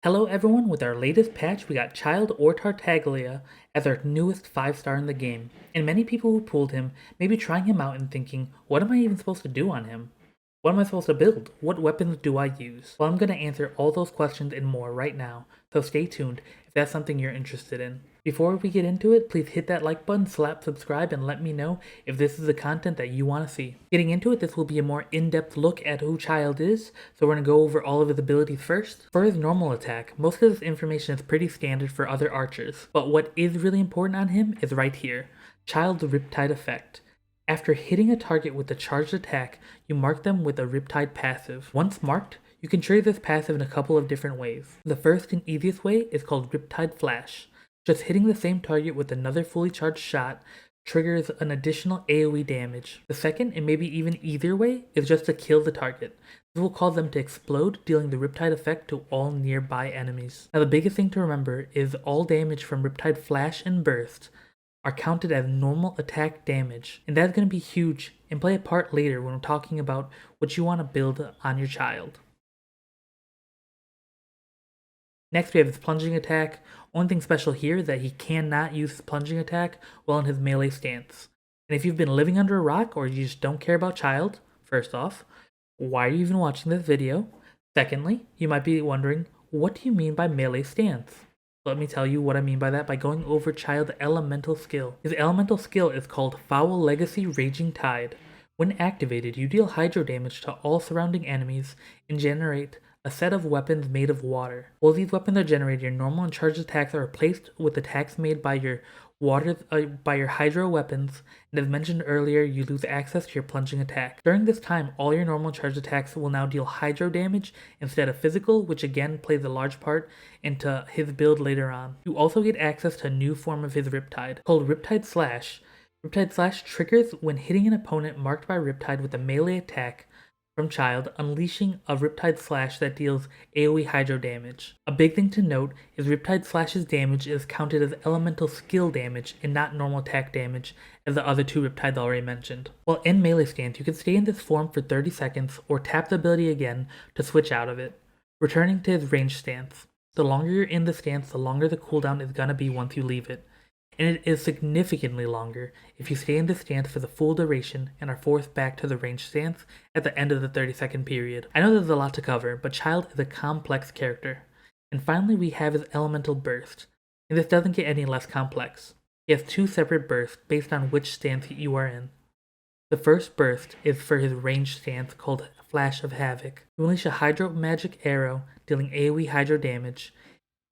Hello everyone, with our latest patch we got Childe or Tartaglia as our newest 5-star in the game, and many people who pulled him may be trying him out and thinking, what am I even supposed to do on him? What am I supposed to build? What weapons do I use? Well, I'm going to answer all those questions and more right now, so stay tuned if that's something you're interested in. Before we get into it, please hit that like button, slap subscribe, and let me know if this is the content that you want to see. Getting into it, this will be a more in-depth look at who Childe is, so we're going to go over all of his abilities first. For his normal attack, most of this information is pretty standard for other archers, but what is really important on him is right here, Childe's Riptide effect. After hitting a target with a charged attack, you mark them with a Riptide passive. Once marked, you can trigger this passive in a couple of different ways. The first and easiest way is called Riptide Flash. Just hitting the same target with another fully charged shot triggers an additional AoE damage. The second, and maybe even easier way, is just to kill the target. This will cause them to explode, dealing the Riptide effect to all nearby enemies. Now the biggest thing to remember is all damage from Riptide Flash and Burst are counted as normal attack damage, and that's going to be huge and play a part later when we're talking about what you want to build on your Childe. Next we have his plunging attack. Only thing special here is that he cannot use his plunging attack while in his melee stance. And if you've been living under a rock or you just don't care about Childe, first off, why are you even watching this video? Secondly, you might be wondering, what do you mean by melee stance? Let me tell you what I mean by that by going over Childe's elemental skill. His elemental skill is called Foul Legacy Raging Tide. When activated, you deal hydro damage to all surrounding enemies and generate a set of weapons made of water. While these weapons are generated, your normal and charged attacks are replaced with attacks made by your hydro weapons, and as mentioned earlier, you lose access to your plunging attack. During this time, all your normal charged attacks will now deal hydro damage instead of physical, which again plays a large part into his build later on. You also get access to a new form of his Riptide, called Riptide Slash. Riptide Slash triggers when hitting an opponent marked by Riptide with a melee attack from Childe, unleashing a Riptide Slash that deals AoE hydro damage. A big thing to note is Riptide Slash's damage is counted as elemental skill damage and not normal attack damage as the other two Riptides already mentioned. While in melee stance, you can stay in this form for 30 seconds or tap the ability again to switch out of it, returning to his ranged stance. The longer you're in the stance, the longer the cooldown is gonna be once you leave it, and it is significantly longer if you stay in this stance for the full duration and are forced back to the ranged stance at the end of the 30-second period. I know there's a lot to cover, but Childe is a complex character. And finally we have his elemental burst, and this doesn't get any less complex. He has two separate bursts based on which stance you are in. The first burst is for his ranged stance called Flash of Havoc. You unleash a hydro magic arrow dealing AoE hydro damage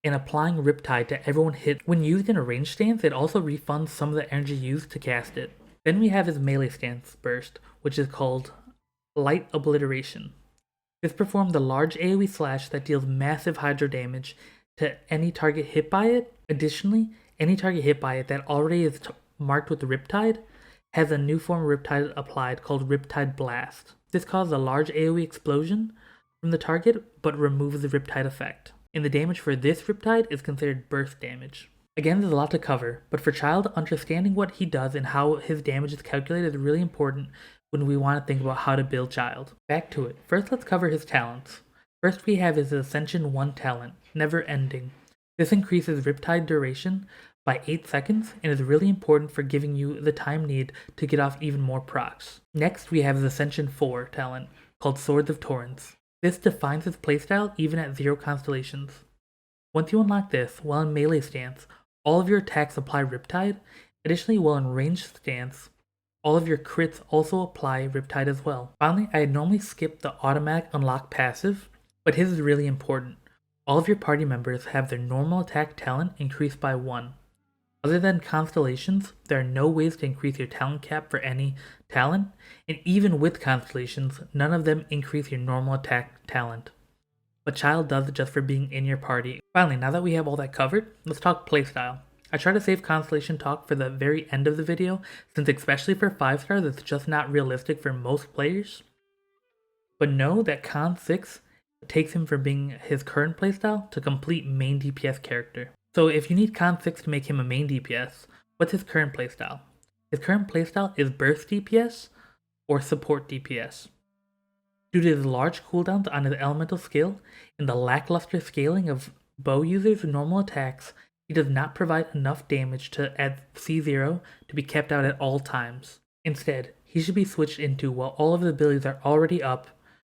and applying Riptide to everyone hit. When used in a ranged stance, it also refunds some of the energy used to cast it. Then we have his melee stance burst, which is called Light Obliteration. This performs a large AoE slash that deals massive hydro damage to any target hit by it. Additionally, any target hit by it that already is marked with the Riptide has a new form of Riptide applied called Riptide Blast. This causes a large AoE explosion from the target, but removes the Riptide effect, and the damage for this Riptide is considered burst damage. Again, there's a lot to cover, but for Childe, understanding what he does and how his damage is calculated is really important when we want to think about how to build Childe. Back to it. First, let's cover his talents. First, we have his Ascension 1 talent, Never Ending. This increases Riptide duration by 8 seconds and is really important for giving you the time needed to get off even more procs. Next, we have his Ascension 4 talent, called Swords of Torrents. This defines his playstyle even at 0 constellations. Once you unlock this, while in melee stance, all of your attacks apply Riptide. Additionally, while in ranged stance, all of your crits also apply Riptide as well. Finally, I normally skip the automatic unlock passive, but his is really important. All of your party members have their normal attack talent increased by 1. Other than constellations, there are no ways to increase your talent cap for any talent, and even with constellations, none of them increase your normal attack talent. But Childe does it just for being in your party. Finally, now that we have all that covered, let's talk playstyle. I try to save constellation talk for the very end of the video, since especially for 5 stars, it's just not realistic for most players. But know that Con 6 takes him from being his current playstyle to complete main DPS character. So if you need Con 6 to make him a main DPS, what's his current playstyle? His current playstyle is Burst DPS or Support DPS. Due to his large cooldowns on his elemental skill and the lackluster scaling of bow users' normal attacks, he does not provide enough damage to add C0 to be kept out at all times. Instead, he should be switched into while all of his abilities are already up,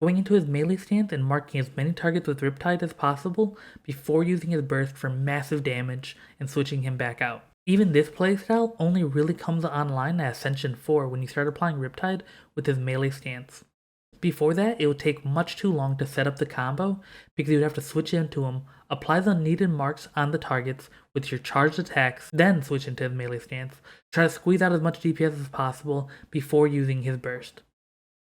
going into his melee stance and marking as many targets with Riptide as possible before using his burst for massive damage and switching him back out. Even this playstyle only really comes online at Ascension 4 when you start applying Riptide with his melee stance. Before that, it would take much too long to set up the combo because you'd have to switch into him, apply the needed marks on the targets with your charged attacks, then switch into his melee stance, try to squeeze out as much DPS as possible before using his burst.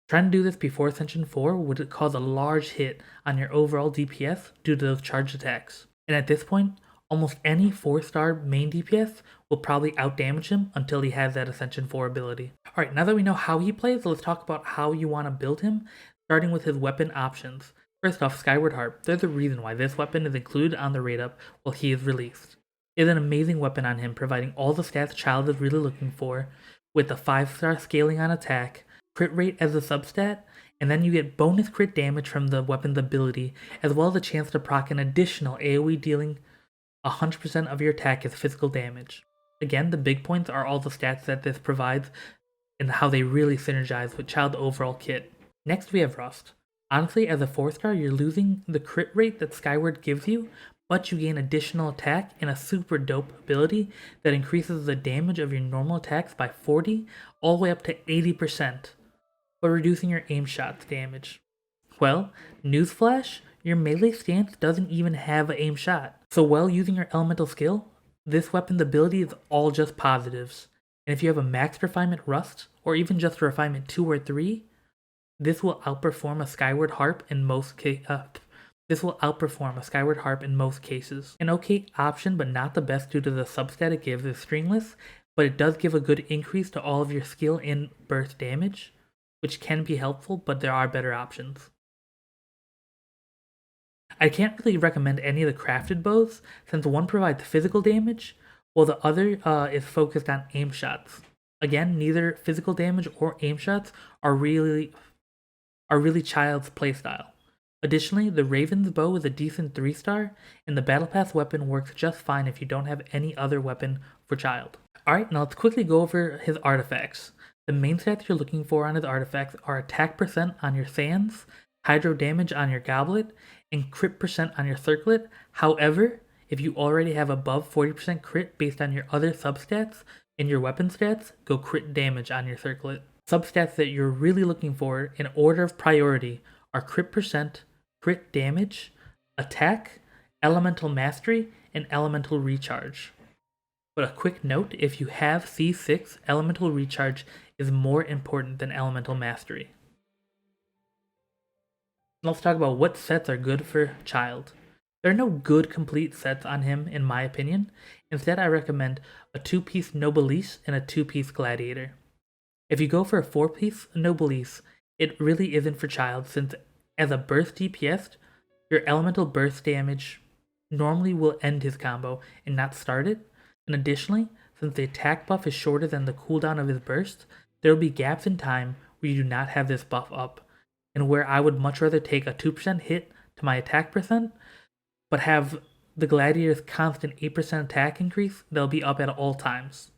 Trying to do this before Ascension 4 would cause a large hit on your overall DPS due to those charged attacks. And at this point, almost any 4-star main DPS will probably outdamage him until he has that Ascension 4 ability. Alright, now that we know how he plays, let's talk about how you want to build him, starting with his weapon options. First off, Skyward Harp. There's a reason why this weapon is included on the rate up while he is released. It is an amazing weapon on him, providing all the stats Childe is really looking for, with the 5-star scaling on attack, crit rate as a substat, and then you get bonus crit damage from the weapon's ability, as well as a chance to proc an additional AoE dealing 100% of your attack as physical damage. Again, the big points are all the stats that this provides and how they really synergize with Childe's overall kit. Next we have Rust. Honestly, as a 4-star, you're losing the crit rate that Skyward gives you, but you gain additional attack and a super dope ability that increases the damage of your normal attacks by 40 all the way up to 80%, but reducing your aim shot's damage. Well, newsflash, your melee stance doesn't even have an aim shot. So while using your elemental skill, this weapon's ability is all just positives. And if you have a max refinement Rust, or even just a refinement 2 or 3, this will outperform a Skyward Harp in most cases. An okay option, but not the best due to the substat it gives, is Stringless, but it does give a good increase to all of your skill and burst damage, which can be helpful, but there are better options. I can't really recommend any of the crafted bows, since one provides physical damage, while the other is focused on aim shots. Again, neither physical damage or aim shots are really Childe's playstyle. Additionally, the Raven's bow is a decent 3-star, and the Battle Pass weapon works just fine if you don't have any other weapon for Childe. Alright, now let's quickly go over his artifacts. The main stats you're looking for on his artifacts are attack percent on your sands, hydro damage on your goblet, and crit percent on your circlet. However, if you already have above 40% crit based on your other substats and your weapon stats, go crit damage on your circlet. Substats that you're really looking for in order of priority are crit percent, crit damage, attack, elemental mastery, and elemental recharge. But a quick note, if you have C6, elemental recharge is more important than elemental mastery. Let's talk about what sets are good for Childe. There are no good complete sets on him in my opinion. Instead, I recommend a 2-piece Noblesse and a 2-piece Gladiator. If you go for a 4-piece Noblesse, it really isn't for Childe, since as a burst DPS, your elemental burst damage normally will end his combo and not start it. And additionally, since the attack buff is shorter than the cooldown of his burst, there will be gaps in time where you do not have this buff up, and where I would much rather take a 2% hit to my attack percent, but have the Gladiator's constant 8% attack increase that'll be up at all times.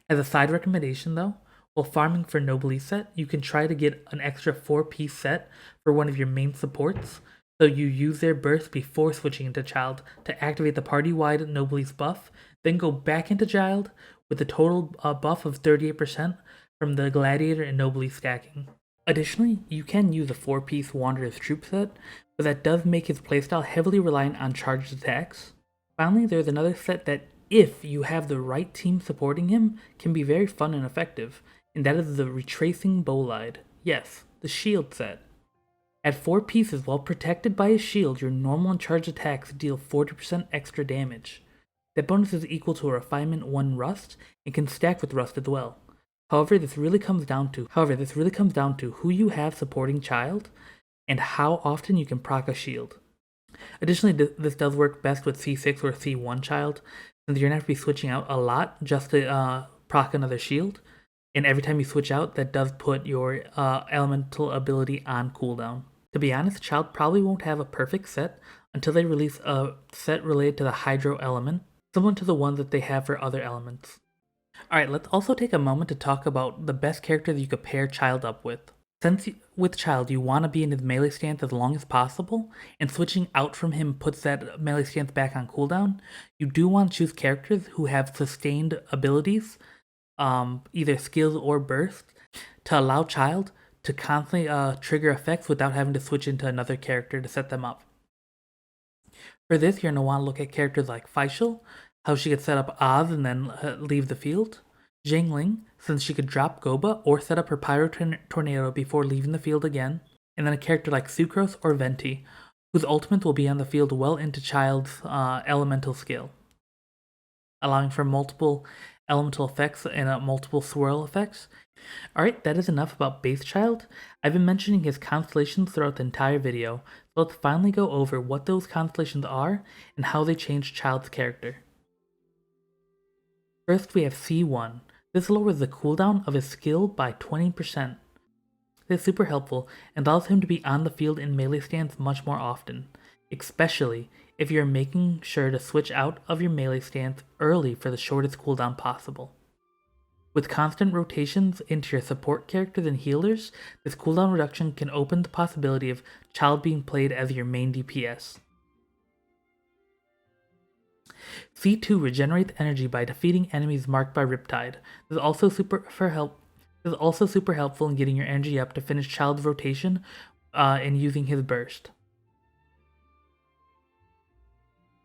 As a side recommendation though, while farming for Noblesse set, you can try to get an extra 4-piece set for one of your main supports, so you use their burst before switching into Childe to activate the party-wide Noblesse buff, then go back into Childe with a total buff of 38% from the Gladiator and Noblesse stacking. Additionally, you can use a 4-piece Wanderer's Troop set, but that does make his playstyle heavily reliant on charged attacks. Finally, there's another set that, if you have the right team supporting him, can be very fun and effective, and that is the Retracing Bolide. Yes, the shield set. At 4 pieces, while protected by his shield, your normal and charged attacks deal 40% extra damage. That bonus is equal to a Refinement 1 Rust, and can stack with Rust as well. However, this really comes down to who you have supporting Childe, and how often you can proc a shield. Additionally, this does work best with C6 or C1 Childe, since you're going to have to be switching out a lot just to proc another shield. And every time you switch out, that does put your elemental ability on cooldown. To be honest, Childe probably won't have a perfect set until they release a set related to the hydro element, similar to the ones that they have for other elements. Alright, let's also take a moment to talk about the best character that you could pair Childe up with. Since with Childe, you want to be in his melee stance as long as possible, and switching out from him puts that melee stance back on cooldown, you do want to choose characters who have sustained abilities, either skills or bursts, to allow Childe to constantly trigger effects without having to switch into another character to set them up. For this, you're going to want to look at characters like Faishal, how she could set up Oz and then leave the field. Zhangling, since she could drop Goba or set up her Pyro Tornado before leaving the field again. And then a character like Sucrose or Venti, whose ultimates will be on the field well into Childe's elemental skill, allowing for multiple elemental effects and multiple swirl effects. Alright, that is enough about base Childe. I've been mentioning his constellations throughout the entire video, so let's finally go over what those constellations are and how they change Childe's character. First, we have C1. This lowers the cooldown of his skill by 20%. This is super helpful and allows him to be on the field in melee stance much more often, especially if you're making sure to switch out of your melee stance early for the shortest cooldown possible. With constant rotations into your support characters and healers, this cooldown reduction can open the possibility of Childe being played as your main DPS. C2 regenerates energy by defeating enemies marked by Riptide. This is also super helpful in getting your energy up to finish Childe's rotation and using his burst.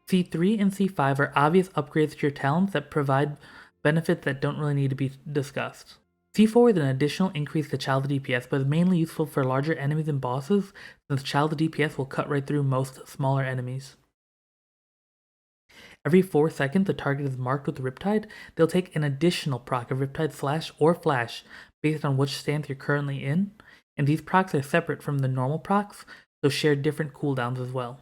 C3 and C5 are obvious upgrades to your talents that provide benefits that don't really need to be discussed. C4 is an additional increase to Childe DPS, but is mainly useful for larger enemies and bosses, since Childe DPS will cut right through most smaller enemies. Every 4 seconds the target is marked with Riptide, they'll take an additional proc of Riptide Slash or Flash based on which stance you're currently in, and these procs are separate from the normal procs, so share different cooldowns as well.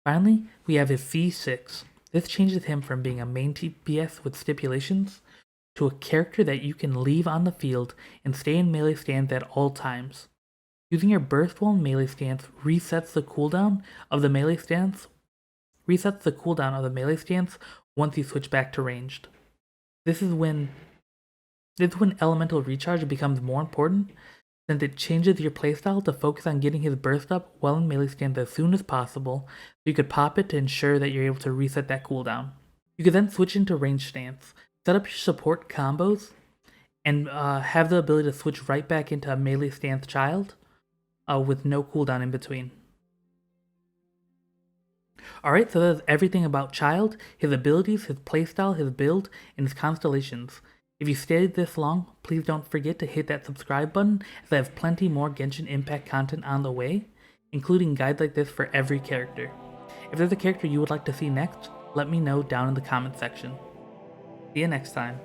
Finally, we have his C6. This changes him from being a main DPS with stipulations to a character that you can leave on the field and stay in melee stance at all times. Using your burst while in melee stance resets the cooldown of the melee stance once you switch back to ranged. This is when elemental recharge becomes more important, since it changes your playstyle to focus on getting his burst up while in melee stance as soon as possible, so you could pop it to ensure that you're able to reset that cooldown. You could then switch into ranged stance, set up your support combos, and have the ability to switch right back into a melee stance Childe with no cooldown in between. Alright, so that's everything about Childe, his abilities, his playstyle, his build, and his constellations. If you stayed this long, please don't forget to hit that subscribe button, as I have plenty more Genshin Impact content on the way, including guides like this for every character. If there's a character you would like to see next, let me know down in the comment section. See you next time.